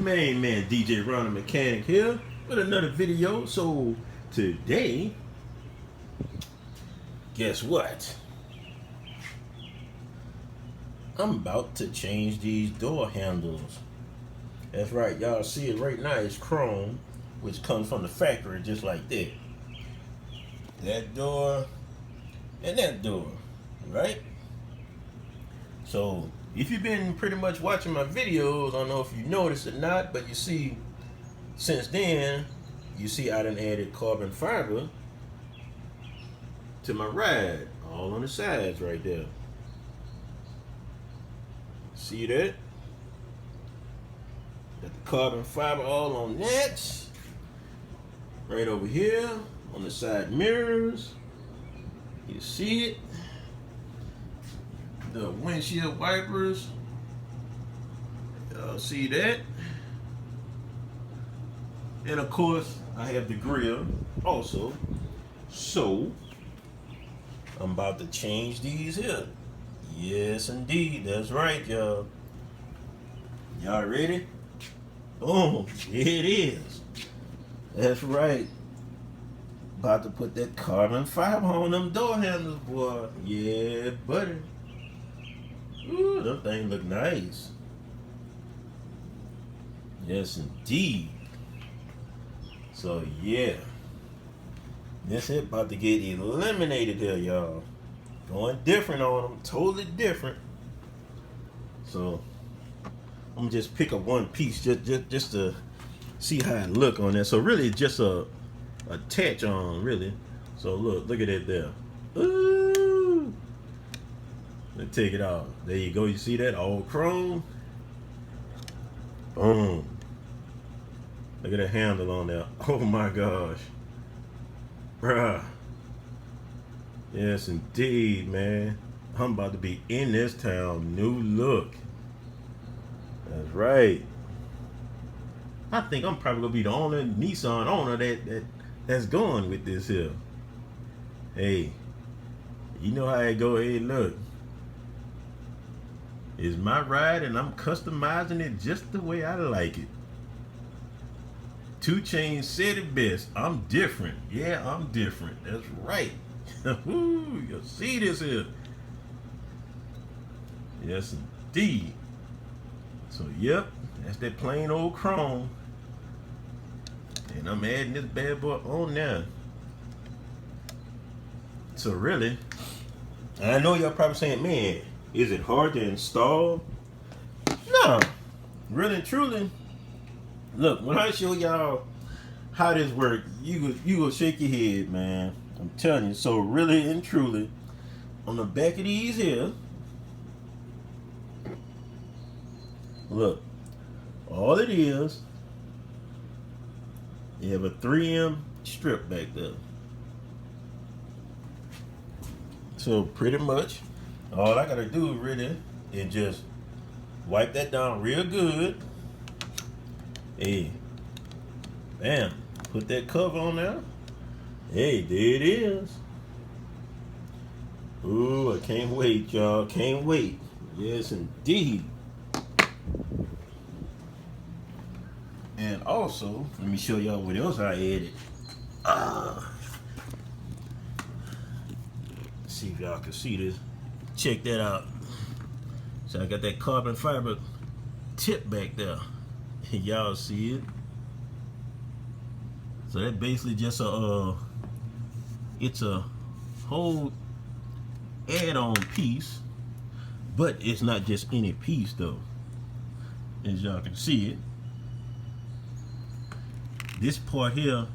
main man, DJ Ronald Mechanic here with another video. So today, guess what? I'm about to change these door handles. That's right, y'all see it right now. It's chrome, which comes from the factory just like that. That door and that door, right? So if you've been pretty much watching my videos, I don't know if you noticed or not, but you see, since then, you see I done added carbon fiber to my ride, all on the sides right there. See that? Got the carbon fiber all on that. Right over here on the side mirrors. You see it? The windshield wipers. Y'all see that? And of course, I have the grill also. So, I'm about to change these here. Yes, indeed. That's right, y'all. Y'all ready? Boom. Here it is. That's right. About to put that carbon fiber on them door handles, boy. Yeah, buddy. Ooh, them things look nice. Yes, indeed. So, yeah. This is about to get eliminated there, y'all. Going different on them. Totally different. So, I'm going to just pick up one piece just to see how it look on there. So, really, it's just a attach on, really. So, look at that there. Ooh. Let's take it off. There you go. You see that? All chrome. Boom. Look at the handle on there. Oh my gosh. Bruh. Yes, indeed, man. I'm about to be in this town. New look. That's right. I think I'm probably going to be the only Nissan owner that's going with this here. Hey. You know how it go. Hey, look. It's my ride and I'm customizing it just the way I like it. 2 Chainz said it best. I'm different. Yeah, I'm different. That's right. Woo, you'll see this here. Yes, indeed. So, yep, that's that plain old chrome. And I'm adding this bad boy on now. So, really, I know y'all probably saying, man, is it hard to install? No. Really and truly, look, when I show y'all how this works, you go shake your head, man. I'm telling you. So really and truly, on the back of these here, look, all it is, you have a 3M strip back there. So pretty much, all I gotta do really is just wipe that down real good. Hey, bam, put that cover on there. Hey, there it is. Ooh, I can't wait, y'all. Can't wait. Yes, indeed. And also, let me show y'all what else I added. See if y'all can see this. Check that out. So I got that carbon fiber tip back there. Y'all see it? So that basically just it's a whole add-on piece, but it's not just any piece though. As y'all can see it, this part here,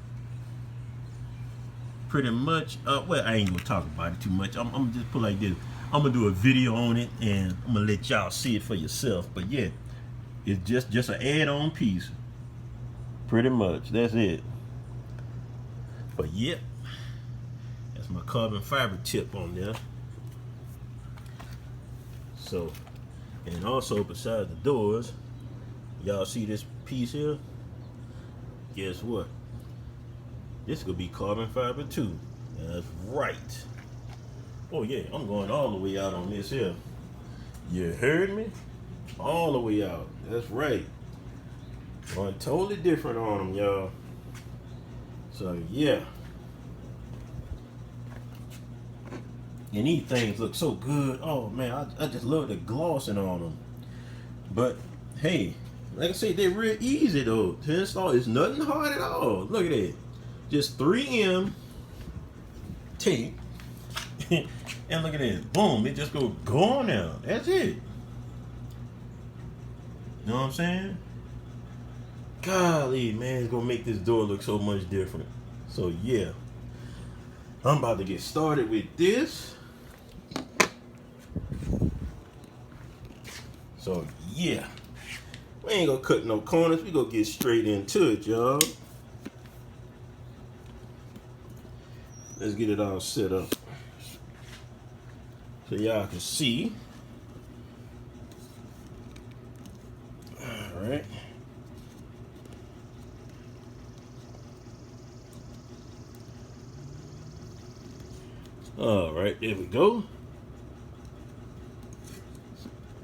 pretty much. Well, I ain't gonna talk about it too much. I'm gonna just put like this. I'm gonna do a video on it, and I'm gonna let y'all see it for yourself. But yeah, it's just an add-on piece. Pretty much, that's it. But yep, that's my carbon fiber tip on there. So, and also besides the doors, y'all see this piece here? Guess what? This could be carbon fiber too. That's right. Oh yeah, I'm going all the way out on this here. You heard me? All the way out. That's right. Going totally different on them, y'all. So yeah. And these things look so good. Oh man, I just love the glossing on them. But hey, like I said, they're real easy though to install. It's nothing hard at all. Look at that. Just 3M tape. And look at this. Boom. It just go on now. That's it. You know what I'm saying? Golly, man, it's gonna make this door look so much different. So yeah. I'm about to get started with this. So yeah. We ain't gonna cut no corners. We gonna get straight into it, y'all. Let's get it all set up so y'all can see. All right. All right, there we go.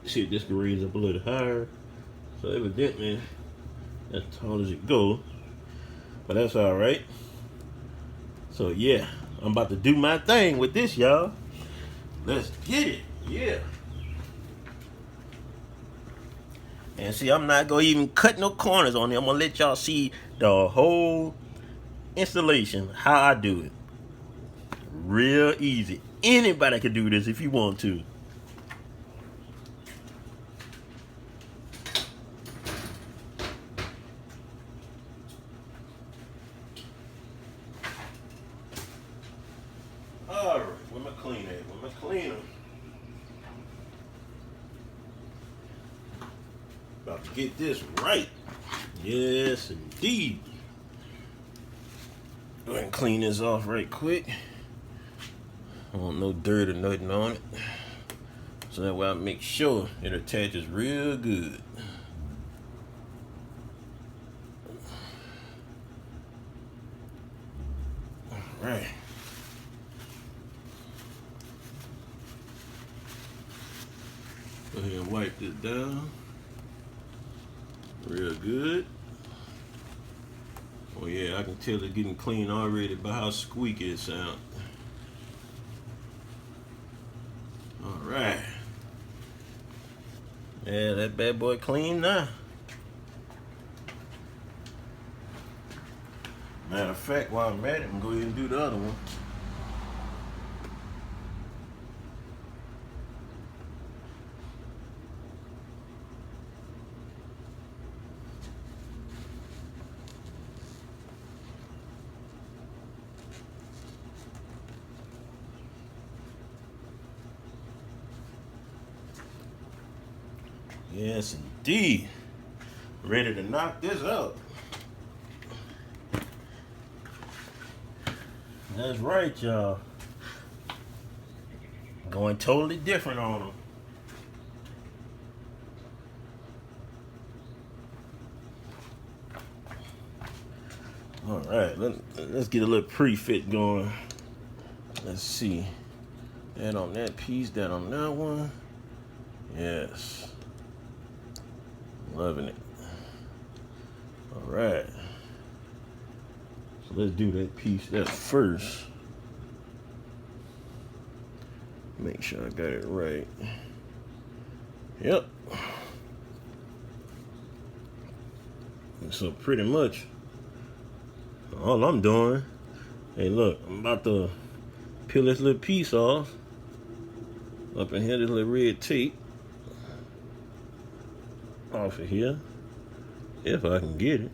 See if this can raise up a little higher. So evidently, as tall as it goes, but that's all right. So yeah, I'm about to do my thing with this, y'all. Let's get it, yeah. And see, I'm not gonna even cut no corners on it. I'm gonna let y'all see the whole installation, how I do it. Real easy. Anybody can do this if you want to. All right, where my cleaner at? Where my cleaner? About to get this right. Yes, indeed. Go ahead and clean this off right quick. I don't want no dirt or nothing on it. So that way I make sure it attaches real good. All right. Go ahead and wipe this down. Real good. Oh yeah, I can tell it's getting clean already by how squeaky it sounds. All right. Yeah, that bad boy clean now. Matter of fact, while I'm at it, I'm going to go ahead and do the other one. Yes, indeed. Ready to knock this out. That's right, y'all. Going totally different on them. All right, let's get a little pre-fit going. Let's see. That on that piece, that on that one. Yes. Loving it. All right. So let's do that piece that first. Make sure I got it right. Yep. And so pretty much all I'm doing, hey look, I'm about to peel this little piece off. Up in here, this little red tape. Off of here, if I can get it.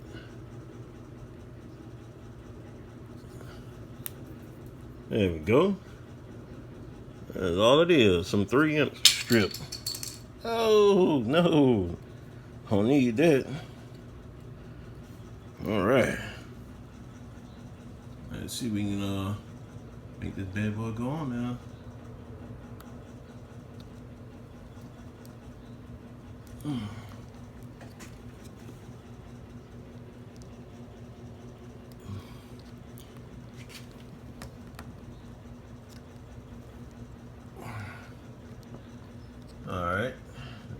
There we go. That's all it is, some 3-inch strip. Oh no, don't need that. All right, let's see if we can make this bad boy go on now. All right,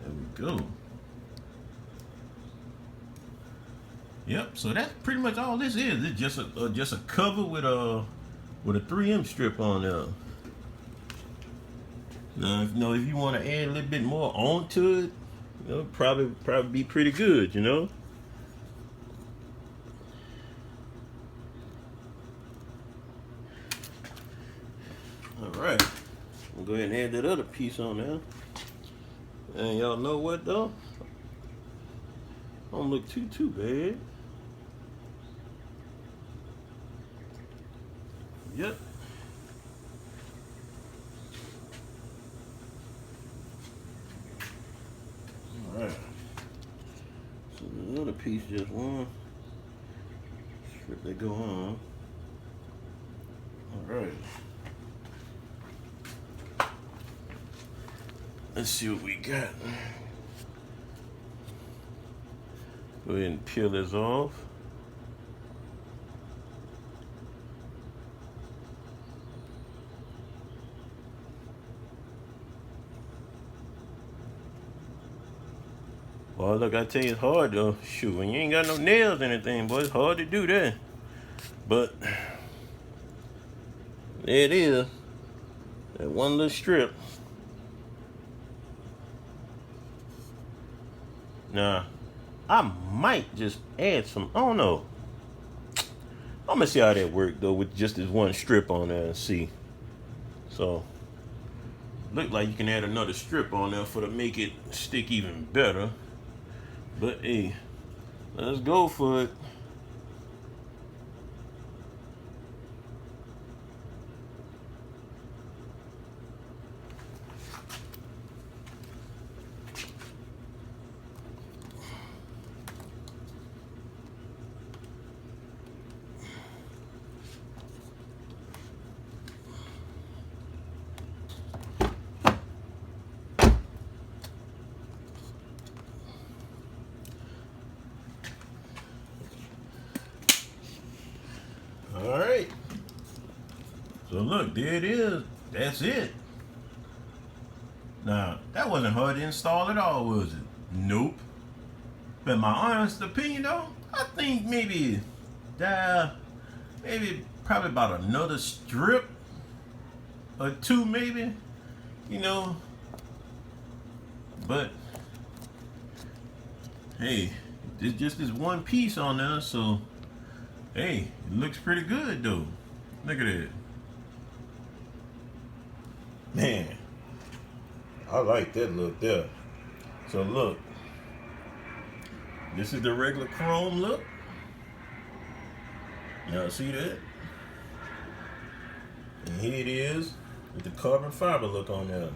there we go. Yep. So that's pretty much all this is. It's just a cover with a 3M strip on there. Now, if you want to add a little bit more onto it, probably be pretty good. All right. We'll go ahead and add that other piece on there. And y'all know what though? Don't look too bad. Yep. All right. So the other piece just one strip that go on. All right. Let's see what we got. Go ahead and peel this off. Well, look, I tell you, it's hard though. Shoot, when you ain't got no nails or anything, boy, it's hard to do that. But there it is. That one little strip. Now, I might just add some, I don't know. I'm gonna see how that works though with just this one strip on there and see. So, look like you can add another strip on there to make it stick even better. But hey, let's go for it. All right. So look, there it is. That's it. Now, that wasn't hard to install at all, was it? Nope. But my honest opinion though, I think maybe probably about another strip or two maybe. But hey, it's just this one piece on there, so hey, it looks pretty good though. Look at it. Man, I like that look there. So look, this is the regular chrome look. Y'all see that? And here it is with the carbon fiber look on there.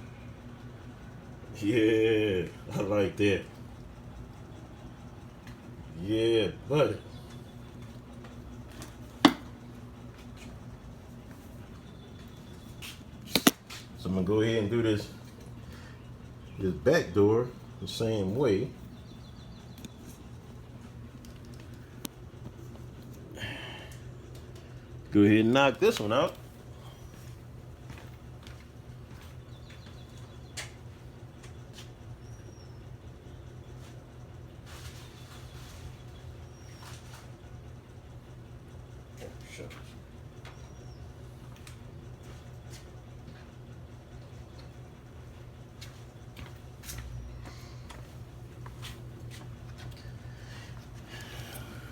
Yeah, I like that. Yeah, buddy. So I'm gonna go ahead and do this back door the same way. Go ahead and knock this one out.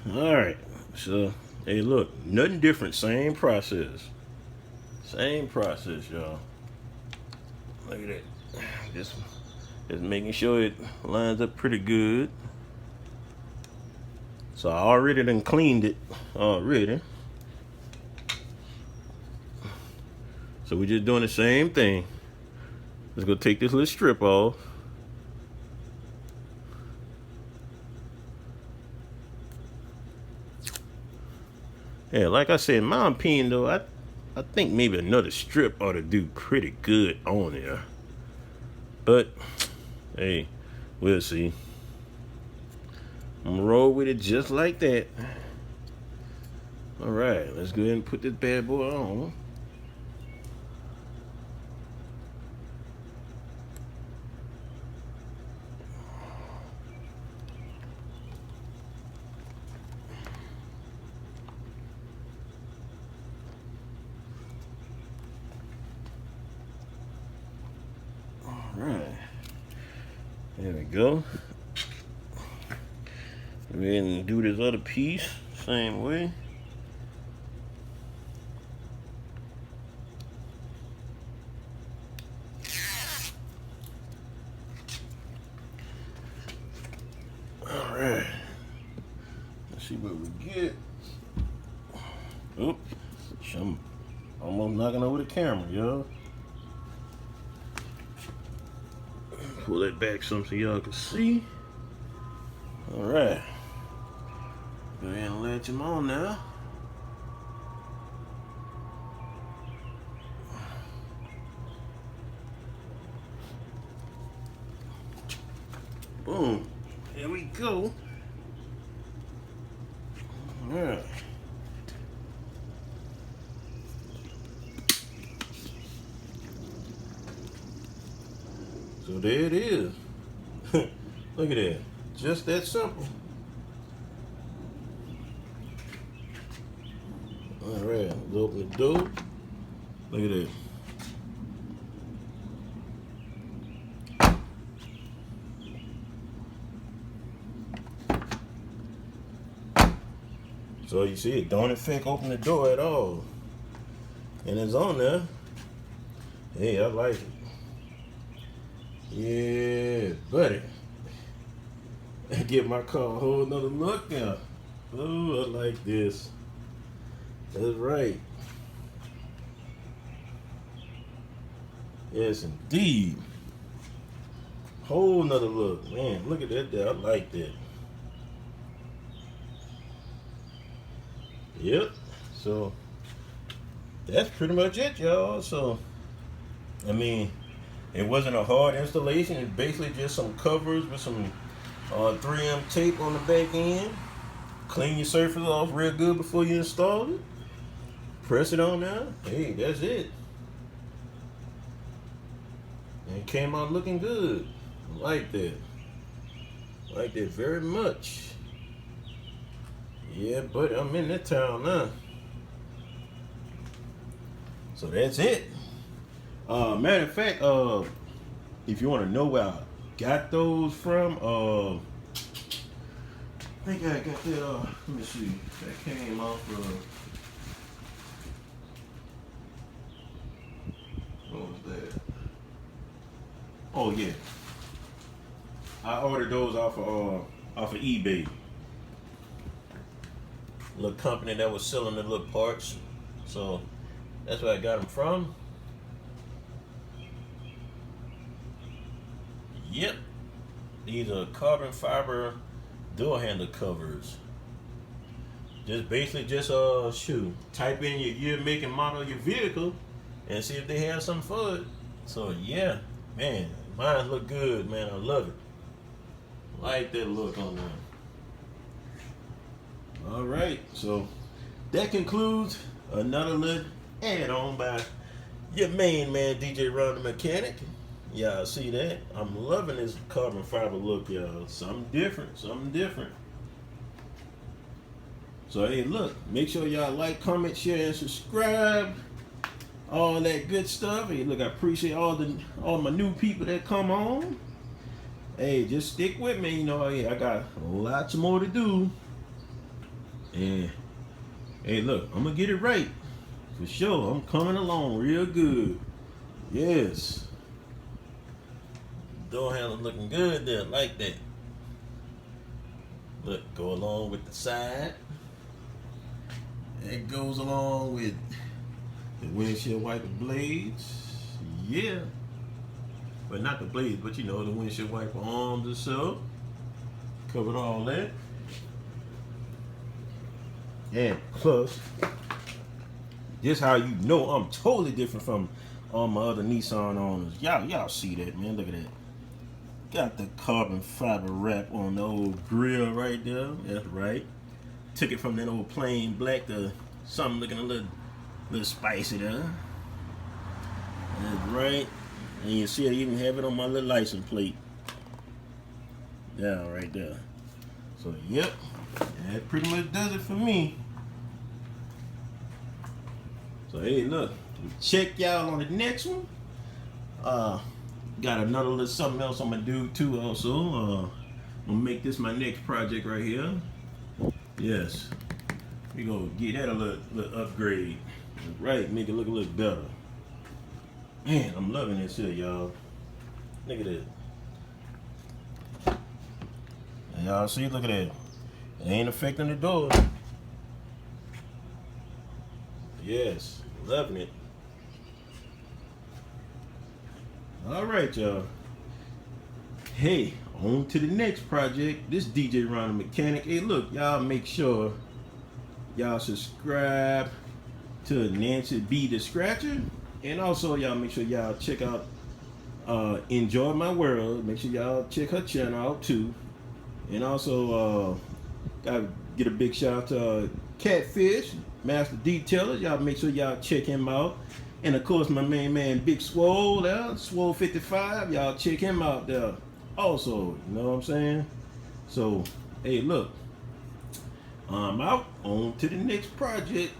All right, so hey, look, nothing different, same process, y'all. Look at that. Just making sure it lines up pretty good. So I already done cleaned it already. So we're just doing the same thing. Let's go take this little strip off. Yeah, like I said, in my opinion though, I think maybe another strip ought to do pretty good on there. But hey, we'll see. I'm gonna roll with it just like that. All right, let's go ahead and put this bad boy on. There we go. Go ahead and do this other piece same way. All right. Let's see what we get. Oop. I'm almost knocking over the camera, y'all. Pull that back some so y'all can see. All right. Go ahead and latch them on now. Boom. There we go. All right. So there it is. Look at that. Just that simple. All right, let's open the door. Look at that. So you see, it don't affect open the door at all. And it's on there. Hey, I like it. Yeah, buddy. Give my car a whole nother look now. Oh, I like this. That's right. Yes, indeed. Whole nother look. Man, look at that there. I like that. Yep. So, that's pretty much it, y'all. So, I mean, it wasn't a hard installation. It's basically just some covers with some 3M tape on the back end. Clean your surface off real good before you install it. Press it on there. Hey, that's it. And it came out looking good. I like that. I like that very much. Yeah, but I'm in that town now. So that's it. Matter of fact, if you want to know where I got those from, I think I got that, let me see, that came off of, what was that? Oh yeah, I ordered those off of eBay. Little company that was selling the little parts, so that's where I got them from. Yep, these are carbon fiber door handle covers. Just basically just type in your year, make, and model of your vehicle and see if they have something for it. So yeah, man, mine look good, man. I love it. Like that look on there. All right, so that concludes another little add-on by your main man, DJ Ron the Mechanic. Y'all see that? I'm loving this carbon fiber look, y'all. Something different, something different. So hey, look, make sure y'all like, comment, share, and subscribe. All that good stuff. Hey, look, I appreciate all my new people that come on. Hey, just stick with me. You know, hey, I got lots more to do. And hey, look, I'm gonna get it right for sure. I'm coming along real good. Yes. Door handle looking good there, like that. Look, go along with the side. That goes along with the windshield wiper blades. Yeah. But not the blades, but you know, the windshield wiper arms or so. Covered all that. And plus, this how you know I'm totally different from all my other Nissan owners. Y'all see that, man. Look at that. Got the carbon fiber wrap on the old grill right there. That's right. Took it from that old plain black to something looking a little spicy there. That's right. And you see I even have it on my little license plate. Yeah, right there. So yep. That pretty much does it for me. So hey, look, check y'all on the next one. got another little something else I'm gonna do too. Also, I'm gonna make this my next project right here. Yes, we gonna get that a little upgrade. Right, make it look a little better. Man, I'm loving this here, y'all. Look at that. And y'all see, look at that. It ain't affecting the door. Yes, loving it. All right, y'all. Hey, on to the next project. This DJ Ron the Mechanic. Hey, look, y'all make sure y'all subscribe to Nancy B the Scratcher. And also, y'all make sure y'all check out Enjoy My World. Make sure y'all check her channel out too. And also, gotta get a big shout out to Catfish, Master Detailer. Y'all make sure y'all check him out. And of course, my main man Big Swole there, Swole 55. Y'all check him out there. Also, you know what I'm saying? So, hey, look, I'm out. On to the next project.